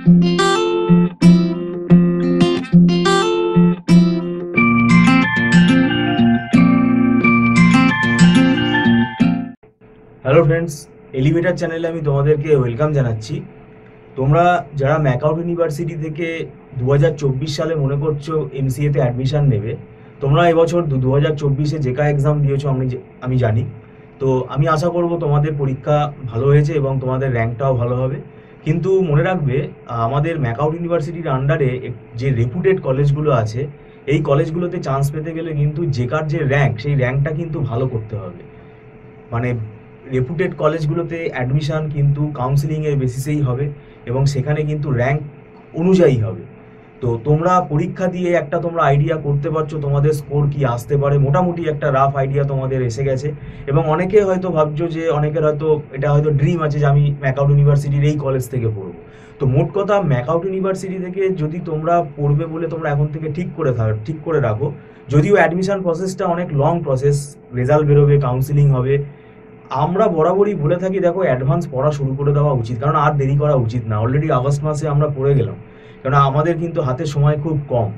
Hello friends, elevator চ্যানেলে আমি তোমাদেরকে ওয়েলকাম জানাচ্ছি। তোমরা যারা ম্যাকআউট ইউনিভার্সিটি থেকে 2024 সালে মনে করছো এমসিএতে অ্যাডমিশন নেবে, তোমরা এবছর 2024-এ জেকা এক্সাম দিয়েছো আমি জানি। তো আমি আশা করব তোমাদের পরীক্ষা ভালো হয়েছে এবং তোমাদের র্যাঙ্কটাও ভালো হবে। কিন্তু মনে রাখবে, আমাদের ম্যাকআউট ইউনিভার্সিটির আন্ডারে যে রেপুটেড কলেজগুলো আছে, এই কলেজগুলোতে চান্স পেতে গেলে কিন্তু জেকার যে র্যাঙ্ক, সেই র্যাঙ্কটা কিন্তু ভালো করতে হবে। মানে রেপুটেড কলেজগুলোতে অ্যাডমিশন কিন্তু কাউন্সিলিংয়ের বেসিসেই হবে এবং সেখানে কিন্তু র্যাঙ্ক অনুযায়ী হবে। তো তোমরা পরীক্ষা দিয়ে একটা তোমরা আইডিয়া করতে পারছো তোমাদের স্কোর কি আসতে পারে, মোটামুটি একটা রাফ আইডিয়া তোমাদের এসে গেছে। এবং অনেকে হয়তো ভাবছো যে, অনেকের হয়তো এটা হয়তো ড্রিম আছে যে আমি ম্যাকআউট ইউনিভার্সিটির এই কলেজ থেকে পড়বো। তো মোট কথা, ম্যাকআউট ইউনিভার্সিটি থেকে যদি তোমরা পড়বে বলে তোমরা এখন থেকে ঠিক করে রাখো, যদিও অ্যাডমিশন প্রসেসটা অনেক লং প্রসেস, রেজাল্ট বেরোবে, কাউন্সিলিং হবে। আমরা বরাবরই বলে থাকি, দেখো, অ্যাডভান্স পড়া শুরু করে দেওয়া উচিত, কারণ আর দেরি করা উচিত না। অলরেডি আগস্ট মাসে আমরা পড়ে গেলাম, কারণ আমাদের কিন্তু হাতে সময় খুব কম।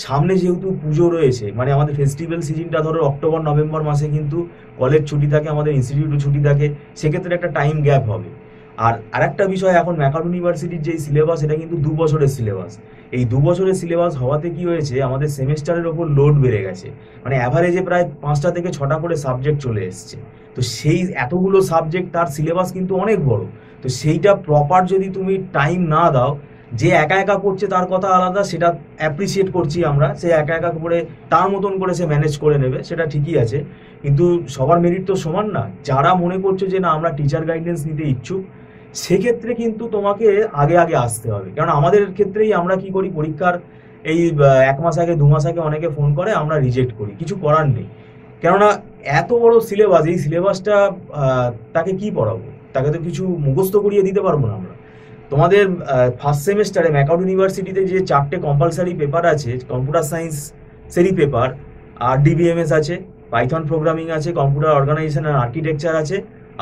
সামনে যেহেতু পুজো রয়েছে, মানে আমাদের ফেস্টিভ্যাল সিজনটা ধরো অক্টোবর নভেম্বর মাসে কিন্তু কলেজ ছুটি থাকে, আমাদের ইনস্টিটিউটও ছুটি থাকে, সেক্ষেত্রে একটা টাইম গ্যাপ হবে। আর আরেকটা বিষয়, এখন ম্যাকআউট ইউনিভার্সিটির যেই সিলেবাস, এটা কিন্তু 2 বছরের সিলেবাস। এই 2 বছরের সিলেবাস হওয়াতে কি হয়েছে, আমাদের সেমেস্টারের ওপর লোড বেড়ে গেছে। মানে অ্যাভারেজে প্রায় 5টা থেকে 6টা করে সাবজেক্ট চলে এসছে। তো সেই এতগুলো সাবজেক্ট, তার সিলেবাস কিন্তু অনেক বড়। তো সেইটা প্রপার যদি তুমি টাইম না দাও, যে একা একা পড়ছে তার কথা আলাদা, সেটা অ্যাপ্রিসিয়েট করছি আমরা, সে একা একা করে তার মতন করে সে ম্যানেজ করে নেবে, সেটা ঠিকই আছে। কিন্তু সবার মেরিট তো সমান না। যারা মনে করছো যে না, আমরা টিচার গাইডেন্স নিতে ইচ্ছুক, সেক্ষেত্রে কিন্তু তোমাকে আগে আগে আসতে হবে। কারণ আমাদের ক্ষেত্রেই আমরা কি করি, পরীক্ষার এই 1 মাস আগে 2 মাস আগে অনেকে ফোন করে, আমরা রিজেক্ট করি, কিছু করার নেই। কেননা এত বড় সিলেবাস, এই সিলেবাসটা তাকে কি পড়াবো, তাকে তো কিছু মুখস্থ করিয়ে দিতে পারবো না আমরা। তোমাদের ফার্স্ট সেমেস্টারে ম্যাকআউট ইউনিভার্সিটিতে যে 4টে কম্পালসারি পেপার আছে, কম্পিউটার সায়েন্সেরই পেপার, আর ডিবিএমএস আছে, পাইথন প্রোগ্রামিং আছে, কম্পিউটার অর্গানাইজেশন আর আর্কিটেকচার আছে,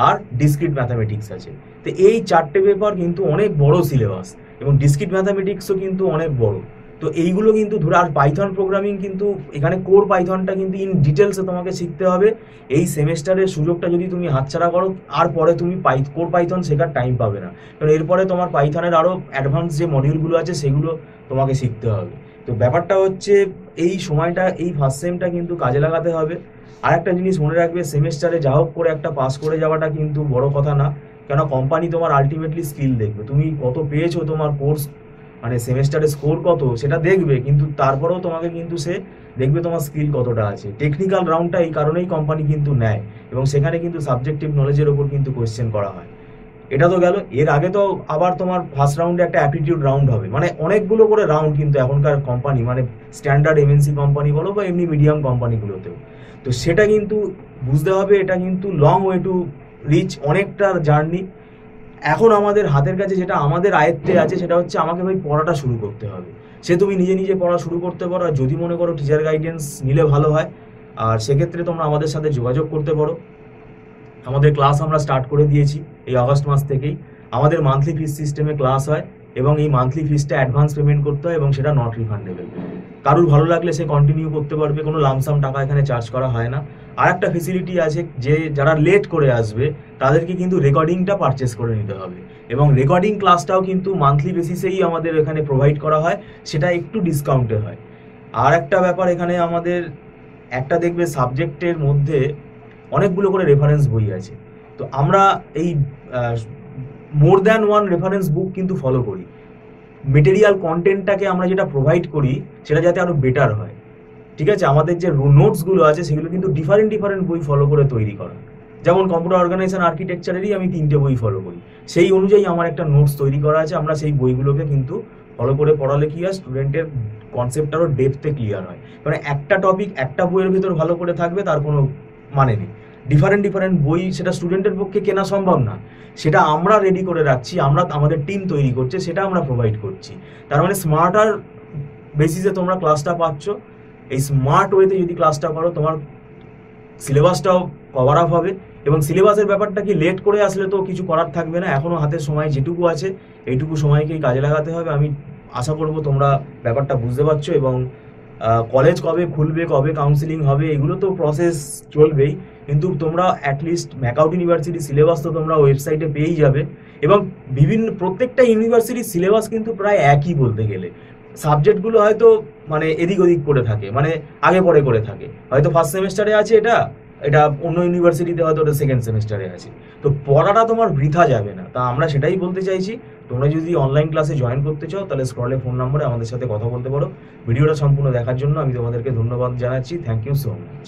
আর ডিসক্রিট ম্যাথামেটিক্স আছে। তো এই 4টে পেপার কিন্তু অনেক বড় সিলেবাস, এবং ডিসক্রিট ম্যাথামেটিক্সও কিন্তু অনেক বড়। তো এইগুলো কিন্তু ধরে, আর পাইথন প্রোগ্রামিং কিন্তু এখানে কোর পাইথনটা কিন্তু ইন ডিটেলসে তোমাকে শিখতে হবে। এই সেমেস্টারের সুযোগটা যদি তুমি হাতছাড়া করো, আর পরে তুমি কোর পাইথন শেখার টাইম পাবে না, কারণ এরপরে তোমার পাইথনের আরও অ্যাডভান্স যে মডিউলগুলো আছে সেগুলো তোমাকে শিখতে হবে। তো ব্যাপারটা হচ্ছে, এই সময়টা, এই ফার্স্ট সেমটা কিন্তু কাজে লাগাতে হবে। আর একটা জিনিস মনে রাখবে, সেমেস্টারে যা হোক করে একটা পাস করে যাওয়াটা কিন্তু বড় কথা না, কেন কোম্পানি তোমার আলটিমেটলি স্কিল দেখবে, তুমি কত পেয়েছো, তোমার কোর্স মানে সেমেস্টারে স্কোর কত সেটা দেখবে, কিন্তু তারপরেও তোমাকে কিন্তু সে দেখবে তোমার স্কিল কতটা আছে। টেকনিক্যাল রাউন্ডটা এই কারণেই কোম্পানি কিন্তু নেয়, এবং সেখানে কিন্তু সাবজেক্টিভ নলেজের ওপর কিন্তু কোয়েশ্চেন করা হয়। এটা তো গেল। এর আগে তো আবার তোমার ফার্স্ট রাউন্ডে একটা অ্যাপটিটিউড রাউন্ড হবে, মানে অনেকগুলো করে রাউন্ড কিন্তু এখনকার কোম্পানি, মানে স্ট্যান্ডার্ড এমএনসি কোম্পানি বলো বা এমনি মিডিয়াম কোম্পানিগুলোতেও। তো সেটা কিন্তু বুঝতে হবে, এটা কিন্তু লং ওয়ে টু রিচ, অনেকটা জার্নি। এখন আমাদের হাতের কাছে যেটা আমাদের আয়ত্তে আছে, সেটা হচ্ছে আমাকে ভাই পড়াটা শুরু করতে হবে। সে তুমি নিজে নিজে পড়া শুরু করতে পারো, আর যদি মনে করো টিচার গাইডেন্স নিলে ভালো হয়, আর সেক্ষেত্রে তোমরা আমাদের সাথে যোগাযোগ করতে পারো। আমাদের ক্লাস আমরা স্টার্ট করে দিয়েছি এই আগস্ট মাস থেকেই। আমাদের মান্থলি ফিস সিস্টেমে ক্লাস হয়, এবং এই মান্থলি ফিসটা অ্যাডভান্স পেমেন্ট করতে হয়, এবং সেটা নট রিফান্ডেবল। কারুর ভালো লাগলে সে কন্টিনিউ করতে পারবে, কোনো লামসাম টাকা এখানে চার্জ করা হয় না। আর একটা ফেসিলিটি আছে, যে যারা লেট করে আসবে তাদেরকে কিন্তু রেকর্ডিংটা পারচেস করে নিতে হবে, এবং রেকর্ডিং ক্লাসটাও কিন্তু মান্থলি বেসিসেই আমাদের এখানে প্রোভাইড করা হয়, সেটা একটু ডিসকাউন্টে হয়। আর একটা ব্যাপার, এখানে আমাদের একটা দেখবে সাবজেক্টের মধ্যে অনেকগুলো করে রেফারেন্স বই আছে। তো আমরা এই মোর দ্যান ওয়ান রেফারেন্স বুক কিন্তু ফলো করি। মেটেরিয়াল কন্টেন্টটাকে আমরা যেটা প্রোভাইড করি, সেটা যাতে আরও বেটার হয়। ঠিক আছে, আমাদের যে নোটসগুলো আছে সেগুলো কিন্তু ডিফারেন্ট ডিফারেন্ট বই ফলো করে তৈরি করা। যেমন কম্পিউটার অর্গানাইজেশন আর্কিটেকচারেরই আমি 3টে বই ফলো করি, সেই অনুযায়ী আমার একটা নোটস তৈরি করা আছে। আমরা সেই বইগুলোকে কিন্তু ফলো করে পড়ালে কি হয়, স্টুডেন্টের কনসেপ্ট আরও ডেপথে ক্লিয়ার হয়। কারণ একটা টপিক একটা বইয়ের ভিতর ভালো করে থাকবে তার কোনো মানে নেই। ডিফারেন্ট ডিফারেন্ট বই সেটা স্টুডেন্টের পক্ষে কেনা সম্ভব না, সেটা আমরা রেডি করে রাখছি, আমরা আমাদের টিম তৈরি করছে, সেটা আমরা প্রোভাইড করছি। তার মানে স্মার্টার বেসিসে তোমরা ক্লাসটা পাচ্ছ। এই স্মার্ট ওয়েতে যদি ক্লাসটা করো, তোমার সিলেবাসটাও কভার আপ হবে, এবং সিলেবাসের ব্যাপারটা কি, লেট করে আসলে তো কিছু করার থাকবে না, এখনও হাতে সময় যেটুকু আছে এইটুকু সময়কেই কাজে লাগাতে হবে। আমি আশা করব তোমরা ব্যাপারটা বুঝতে পারছো। এবং কলেজ কবে খুলবে, কবে কাউন্সিলিং হবে, এগুলো তো প্রসেস চলবেই, কিন্তু তোমরা অ্যাটলিস্ট ম্যাকআউট ইউনিভার্সিটির সিলেবাস তো তোমরা ওয়েবসাইটে পেয়েই যাবে। এবং প্রত্যেকটা ইউনিভার্সিটির সিলেবাস কিন্তু প্রায় একই বলতে গেলে। সাবজেক্টগুলো হয়তো মানে এদিক ওদিক করে থাকে, মানে আগে পরে করে থাকে, হয়তো ফার্স্ট সেমেস্টারে আছে এটা, এটা অন্য ইউনিভার্সিটিতে হয়তো ওটা সেকেন্ড সেমেস্টারে আছে। তো পড়াটা তোমার বৃথা যাবে না, তা আমরা সেটাই বলতে চাইছি। তোমরা যদি অনলাইন ক্লাসে জয়েন করতে চাও তাহলে স্ক্রলে ফোন নম্বরে আমাদের সাথে কথা বলতে পারো। ভিডিওটা সম্পূর্ণ দেখার জন্য আমি তোমাদেরকে ধন্যবাদ জানাচ্ছি। Thank you so much.